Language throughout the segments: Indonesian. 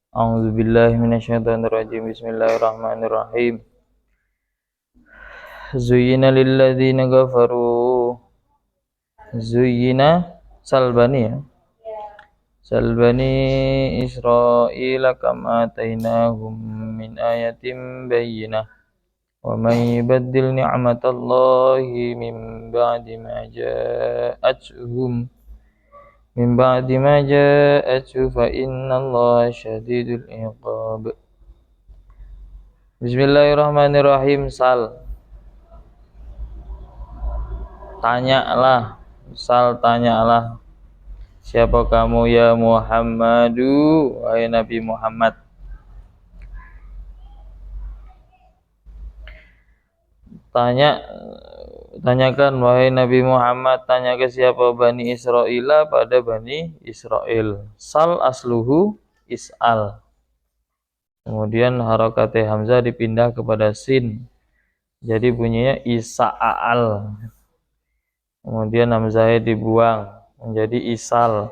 A'udzubillahi minasyaitonirrajim. Bismillahirrahmanirrahim. Zuyyina lilladzina kafaru. Zuyyina salbani ya. Salbani Israila kam atainahum min ayatin bayyinah. Wa man yubaddil ni'matallahi min ba'di ma ja'athu fa innallaha syadidul iqab. Bismillahirrahmanirrahim. Tanyalah. Siapa kamu ya Muhammadu, wahai Nabi Muhammad? Tanyakan wahai Nabi Muhammad, tanya ke siapa Bani Israila pada Bani Israel. Sal asluhu is'al. Kemudian harokat hamzah dipindah kepada sin. Jadi bunyinya isa'al. Kemudian hamzahnya dibuang menjadi isal.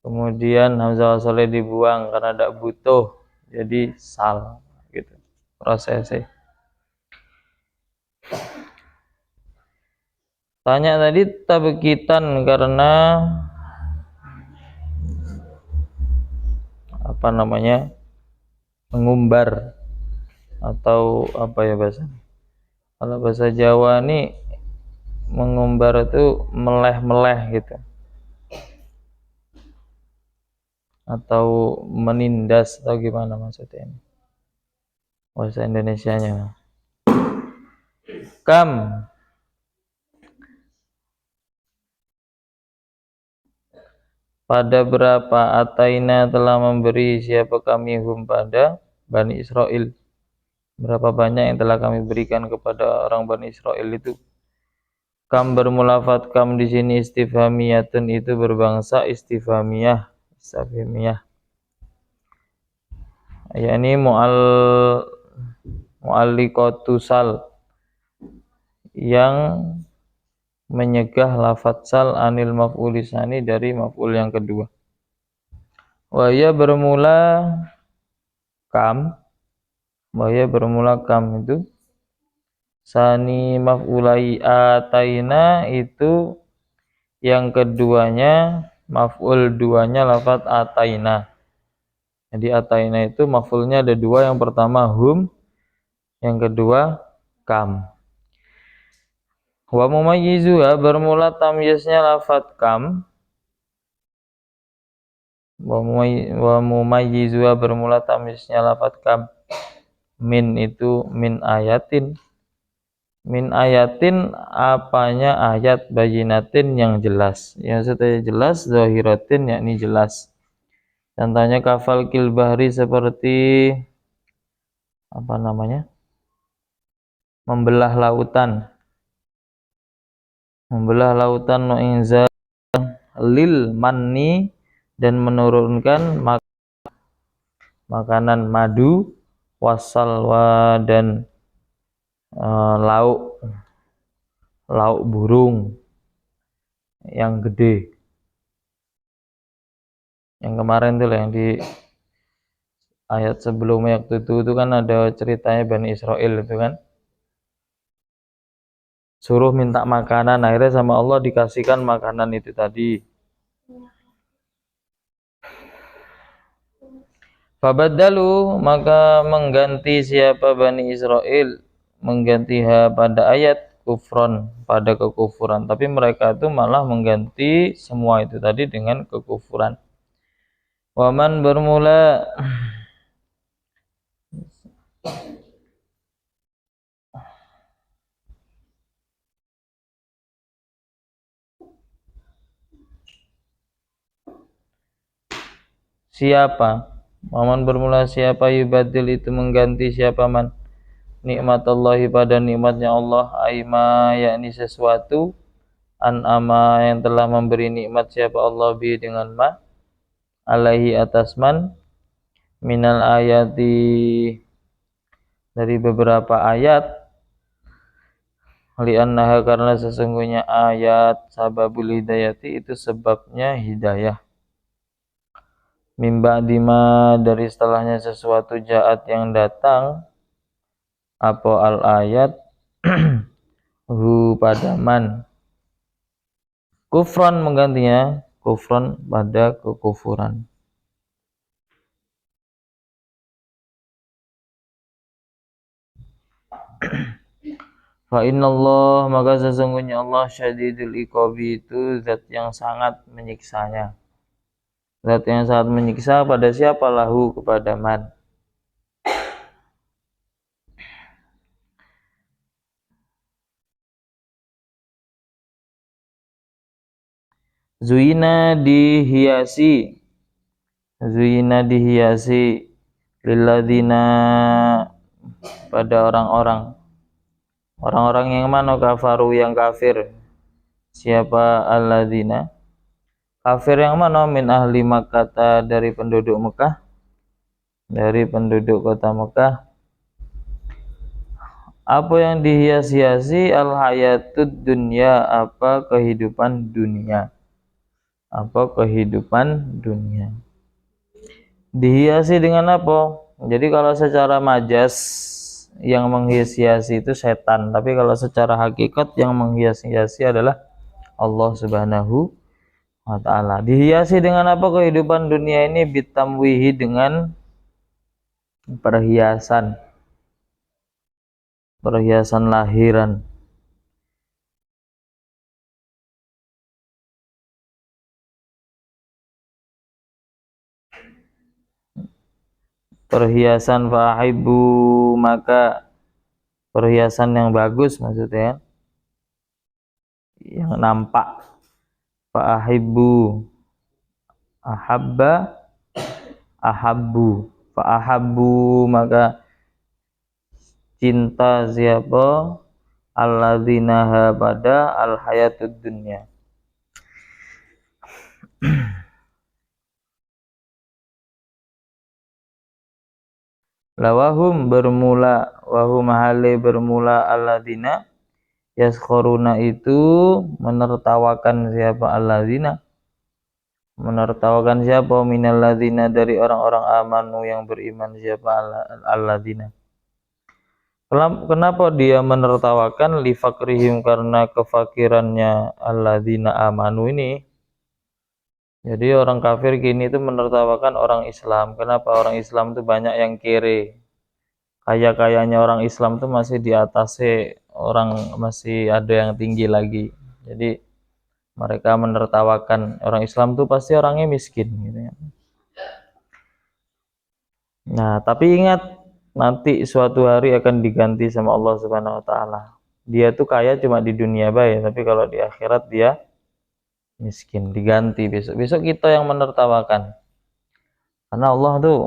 Kemudian hamzah wasalnya dibuang karena tidak butuh, jadi sal gitu prosesnya. Tanya tadi tabkitan karena mengumbar atau apa ya bahasa. Kalau bahasa Jawa nih mengumbar itu meleh-meleh gitu. Atau menindas atau gimana maksudnya ini? Bahasa Indonesianya. Kam pada berapa ataina telah memberi siapa kami hum pada Bani Israel. Berapa banyak yang telah kami berikan kepada orang Bani Israel itu. Kam bermulafat kam di sini istifhamiyatun itu berbangsa istifhamiyah. Yakni mu'alliqatusal yang menyegah lafadz sal anil maf'ul tsani dari maf'ul yang kedua. Wa ya bermula kam itu sani maf'ulai ataina itu yang keduanya maf'ul duanya lafadz ataina. Jadi ataina itu maf'ulnya ada dua, yang pertama hum, yang kedua kam. Wa mumayyizuha bermula tamyiznya lafadz kam. Wa mumayyizuha bermula tamyiznya lafadz kam. Min itu min ayatin. Min ayatin apanya ayat, bayinatin yang jelas. Yang setelah jelas zahiratin yakni jelas. Contohnya kafal kilbahri seperti membelah lautan. Membelah lautan no inzal lil manni dan menurunkan makanan madu wasalwa dan lauk burung yang gede. Yang kemarin tuh yang di ayat sebelumnya waktu itu kan ada ceritanya Bani Israel itu kan. Suruh minta makanan, akhirnya sama Allah dikasihkan makanan itu tadi. Fabaddalu maka mengganti siapa Bani Israel, menggantiha pada ayat kufron, pada kekufuran. Tapi mereka itu malah mengganti semua itu tadi dengan kekufuran. Waman bermula siapa? Waman bermula siapa yubadil itu mengganti siapa man nikmatallahi pada nikmatnya Allah, aima yakni sesuatu an'ama yang telah memberi nikmat siapa Allah bi dengan ma alaihi atas man minal ayati dari beberapa ayat, li'annaha karena sesungguhnya ayat sababul hidayati itu sebabnya hidayah. mimba dima dari setelahnya sesuatu jaat yang datang apa al ayat hu pada man, kufran menggantinya kufran pada kekufuran. Fa innallah maka sesungguhnya Allah syadidul iqabi itu zat yang sangat menyiksanya. Zat yang sangat menyiksa pada siapa lahu kepada man. Zuina dihiasi. Zuina dihiasi lilladzina pada orang-orang yang mana kafaru yang kafir. Siapa alladzina? Kafir yang mana min ahli Makkah dari penduduk Mekah, dari penduduk kota Mekah. Apa yang dihias-hiasi al hayatud dunya, apa kehidupan dunia. Apa kehidupan dunia. Dihiasi dengan apa? Jadi kalau secara majas yang menghias-hiasi itu setan, tapi kalau secara hakikat yang menghias-hiasi adalah Allah Subhanahu wa ta'ala. Dihiasi dengan apa kehidupan dunia ini? Bitamwihi dengan perhiasan lahiran. Perhiasan fahibu maka perhiasan yang bagus maksudnya yang nampak. Fahibu ahabba ahabbu fahabbu maka cinta siapa alladzina pada al hayatud dunya. Lawahum bermula wahum hale bermula alladzina yaskharuna itu menertawakan siapa alladzina, menertawakan siapa minalladzina dari orang-orang amanu yang beriman siapa alladzina. Kenapa dia menertawakan li fakrihim karena kefakirannya alladzina amanu ini. Jadi orang kafir gini itu menertawakan orang Islam. Kenapa orang Islam itu banyak yang kere. Kaya-kayanya orang Islam itu masih di atasnya orang, masih ada yang tinggi lagi. Jadi mereka menertawakan orang Islam itu pasti orangnya miskin gitu ya. Nah, tapi ingat nanti suatu hari akan diganti sama Allah Subhanahu wa taala. Dia tuh kaya cuma di dunia baik, tapi kalau di akhirat dia miskin, diganti besok kita yang menertawakan. Karena Allah tuh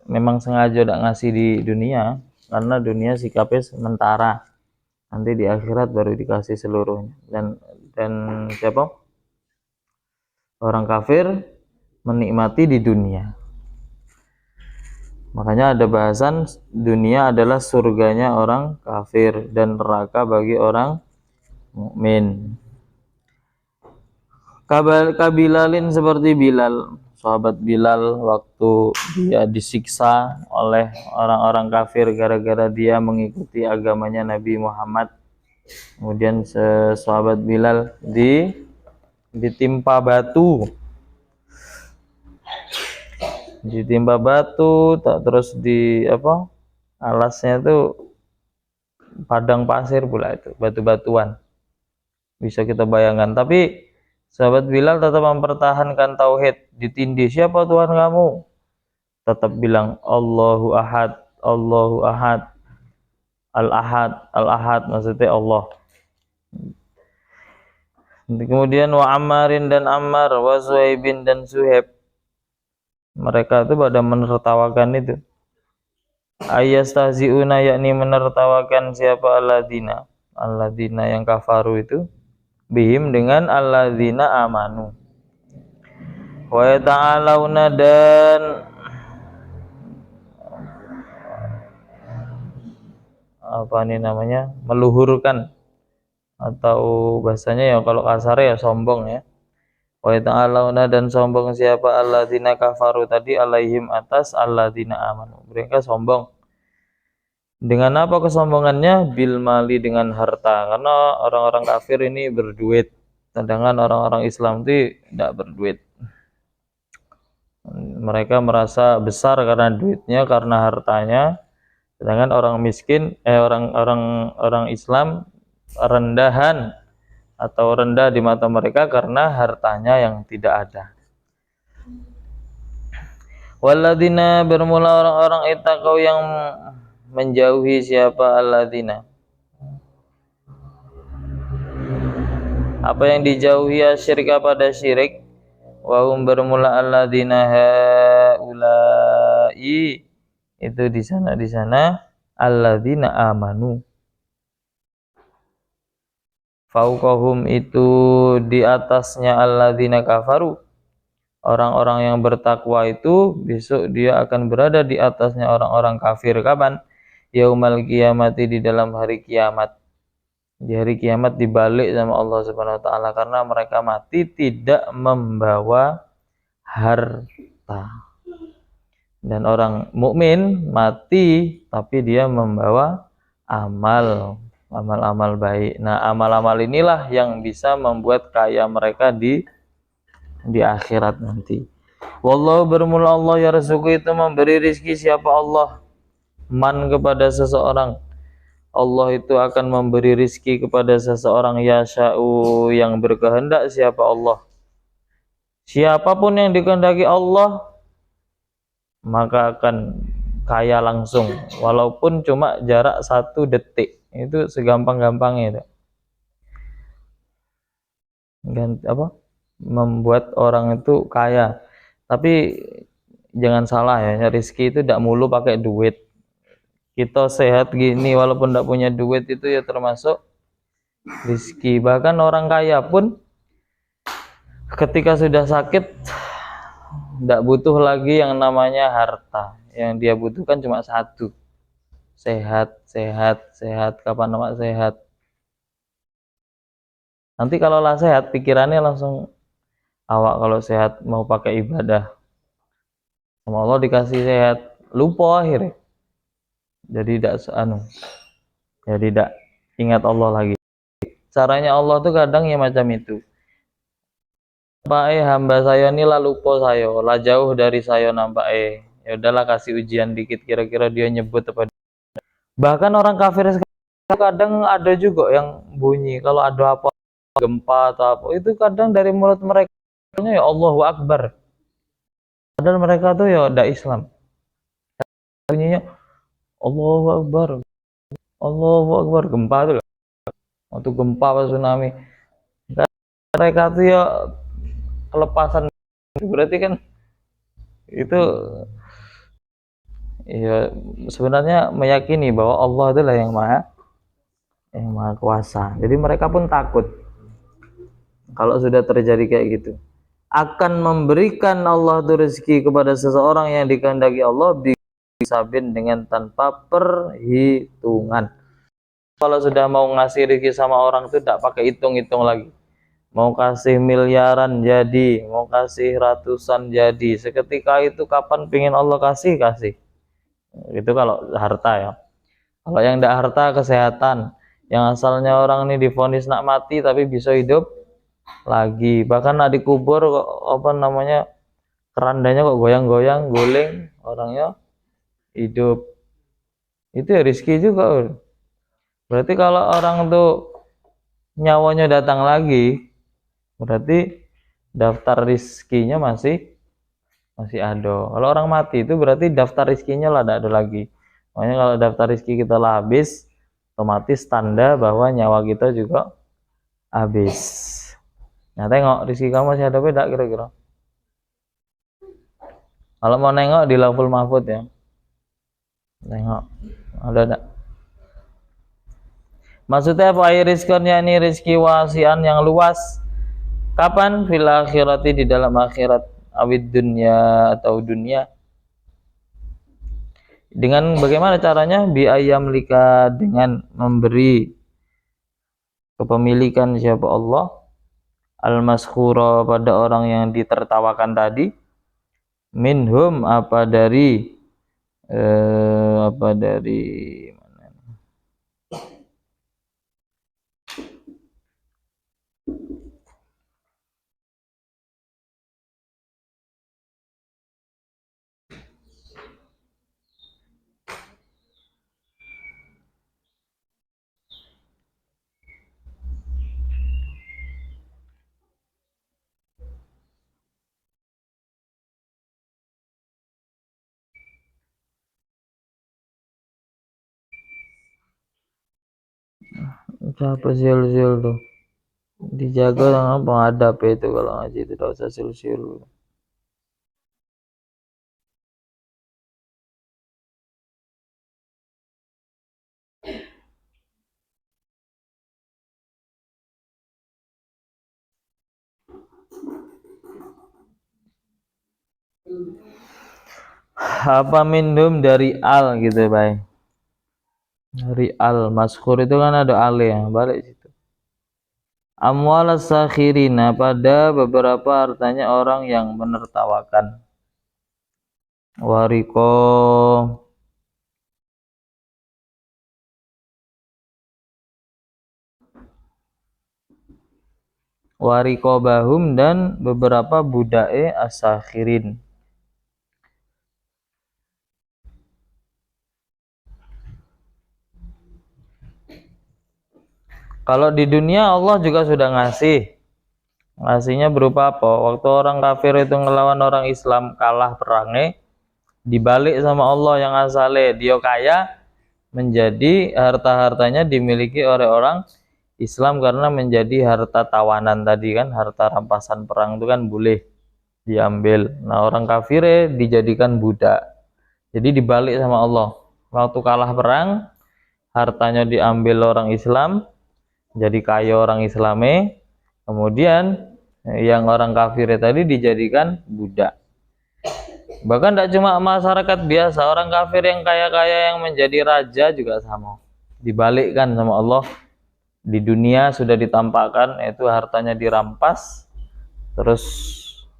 memang sengaja udah ngasih di dunia, karena dunia sikapnya sementara, nanti di akhirat baru dikasih seluruhnya. Dan siapa orang kafir menikmati di dunia, makanya ada bahasan dunia adalah surganya orang kafir dan neraka bagi orang mukmin. Kabilalin seperti Bilal, sahabat Bilal waktu dia disiksa oleh orang-orang kafir gara-gara dia mengikuti agamanya Nabi Muhammad. Kemudian sahabat Bilal ditimpa batu, tak terus di apa alasnya tuh padang pasir pula, itu batu-batuan, bisa kita bayangkan. Tapi sahabat Bilal tetap mempertahankan tauhid. Ditindih, siapa Tuhan kamu? Tetap bilang Allahu Ahad, Allahu Ahad, Al-Ahad, Al-Ahad maksudnya Allah. Kemudian wa Ammarin dan Ammar, wa Zuhaibin dan Zuhaib, mereka itu pada menertawakan itu. Ayastahziuna yakni menertawakan siapa alladzina yang kafaru itu, bihim dengan alladzina amanu. Wa ta'alauna dan apa ini namanya, meluhurkan, atau bahasanya ya kalau kasar ya sombong ya. Wa ta'alauna dan sombong siapa alladzina kafaru tadi alaihim atas alladzina amanu. Mereka sombong. Dengan apa kesombongannya? Bil mali dengan harta. Karena orang-orang kafir ini berduit. Sedangkan orang-orang Islam itu tidak berduit. Mereka merasa besar karena duitnya, karena hartanya. Sedangkan orang miskin, orang Islam rendahan atau rendah di mata mereka karena hartanya yang tidak ada. Walladzina bermula orang-orang ittaqau yang menjauhi siapa alladzina. Apa yang dijauhi asyirka pada syirik. Wa hum bermula alladzina haulai itu di sana alladzina amanu. Fauqahum itu di atasnya alladzina kafaru. Orang-orang yang bertakwa itu besok dia akan berada di atasnya orang-orang kafir. Kapan? Yaumal qiyamati, di dalam hari kiamat. Di hari kiamat dibalik sama Allah Subhanahu wa taala karena mereka mati tidak membawa harta. Dan orang mukmin mati tapi dia membawa amal-amal baik. Nah, amal-amal inilah yang bisa membuat kaya mereka di akhirat nanti. Wallahu bermula Allah ya yarzuqu itu memberi rizki siapa Allah man kepada seseorang. Allah itu akan memberi rizki kepada seseorang yasha'u yang berkehendak siapa Allah. Siapapun yang dikehendaki Allah maka akan kaya langsung walaupun cuma jarak 1 detik. Itu segampang-gampangnya itu. Membuat orang itu kaya. Tapi jangan salah ya, rizki itu tidak mulu pakai duit. Kita sehat gini walaupun tidak punya duit itu ya termasuk rizki. Bahkan orang kaya pun ketika sudah sakit tidak butuh lagi yang namanya harta. Yang dia butuhkan cuma 1, sehat. Kapan nama sehat? Nanti kalau lah sehat pikirannya langsung awak kalau sehat mau pakai ibadah sama Allah dikasih sehat lupa akhirnya. Jadi tidak ingat Allah lagi. Caranya Allah tuh kadang ya macam itu. Hamba saya ini lah lupa saya, lah jauh dari saya nampak ya udahlah kasih ujian dikit kira-kira dia nyebut apa. Bahkan orang kafir kadang ada juga yang bunyi kalau ada apa gempa atau apa itu kadang dari mulut mereka ya Allahu Akbar. Padahal mereka tuh ya tidak Islam. Bunyinya Allahu Akbar gempa tuh waktu gempa atau tsunami mereka tuh ya kelepasan berarti kan itu ya sebenarnya meyakini bahwa Allah adalah yang maha kuasa. Jadi mereka pun takut kalau sudah terjadi kayak gitu. Akan memberikan Allah itu rezeki kepada seseorang yang dikehendaki Allah bisabin dengan tanpa perhitungan. Kalau sudah mau ngasih rezeki sama orang itu tidak pakai hitung-hitung lagi. Mau kasih miliaran jadi, mau kasih ratusan jadi. Seketika itu kapan pingin Allah kasih. Itu kalau harta ya. Kalau yang tidak harta kesehatan. Yang asalnya orang ini divonis nak mati tapi bisa hidup lagi. Bahkan nak dikubur kerandanya kok goyang-goyang, guling, orangnya hidup. Itu ya rezeki juga. Berarti kalau orang tuh nyawanya datang lagi, berarti daftar rezekinya masih ada. Kalau orang mati itu berarti daftar rezekinya lah tidak ada lagi. Makanya kalau daftar rezeki kita lah habis, otomatis tanda bahwa nyawa kita juga habis. Nah, tengok rezeki kamu masih ada beda kira-kira. Kalau mau nengok di Lauhul Mahfuz ya. Tengok ada enggak? Maksudnya apa? Rizqannya ini rezeki wasian yang luas. Kapan? Fil akhirati di dalam akhirat, awid dunya atau dunia. Dengan bagaimana caranya? Bi ayam lika dengan memberi kepemilikan siapa Allah al-maskhura pada orang yang ditertawakan tadi, minhum apa dari siapa sil tuh dijaga sama pengadap itu kalau ngaji itu tidak usah sil. Apa minhum dari al gitu baik, dari al maskhur itu kan ada al ya, balik situ. Amwal sakhirina pada beberapa hartanya orang yang menertawakan. Wariko bahum dan beberapa budake asakhirin. Kalau di dunia Allah juga sudah ngasihnya berupa apa? Waktu orang kafir itu ngelawan orang Islam kalah perangnya, dibalik sama Allah yang asale dia kaya, menjadi harta-hartanya dimiliki oleh orang Islam karena menjadi harta tawanan tadi kan, harta rampasan perang itu kan boleh diambil. Nah orang kafir dijadikan budak. Jadi dibalik sama Allah. Waktu kalah perang, hartanya diambil orang Islam, jadi kaya orang Islame, kemudian yang orang kafir tadi dijadikan budak. Bahkan tidak cuma masyarakat biasa, orang kafir yang kaya-kaya yang menjadi raja juga sama. Dibalikkan sama Allah. Di dunia sudah ditampakkan, itu hartanya dirampas, terus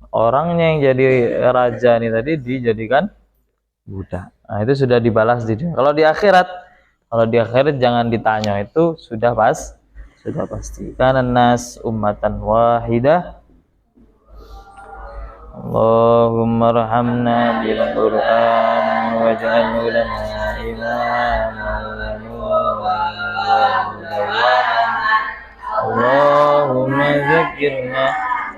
orangnya yang jadi raja ini tadi dijadikan budak. Nah, itu sudah dibalas di dunia. Kalau di akhirat jangan ditanya, itu sudah pasti. Karena nas ummatan wahidah. Allahumma rahamna bil Qur'an waj'alhu lana imaman wa nuran. Allahumma zakkirna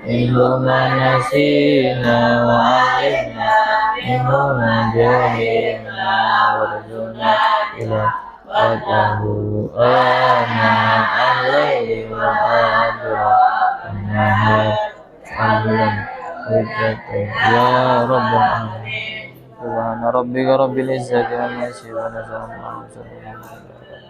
minhu ma nasina wa 'allimna minhu ma jahilna warzuqna ila Wadahu ana alaihi wa adra nahar alam hujjati ya rabbal alamin subhana rabbika rabbil izzati amma yasifun wa salamun alal mursalin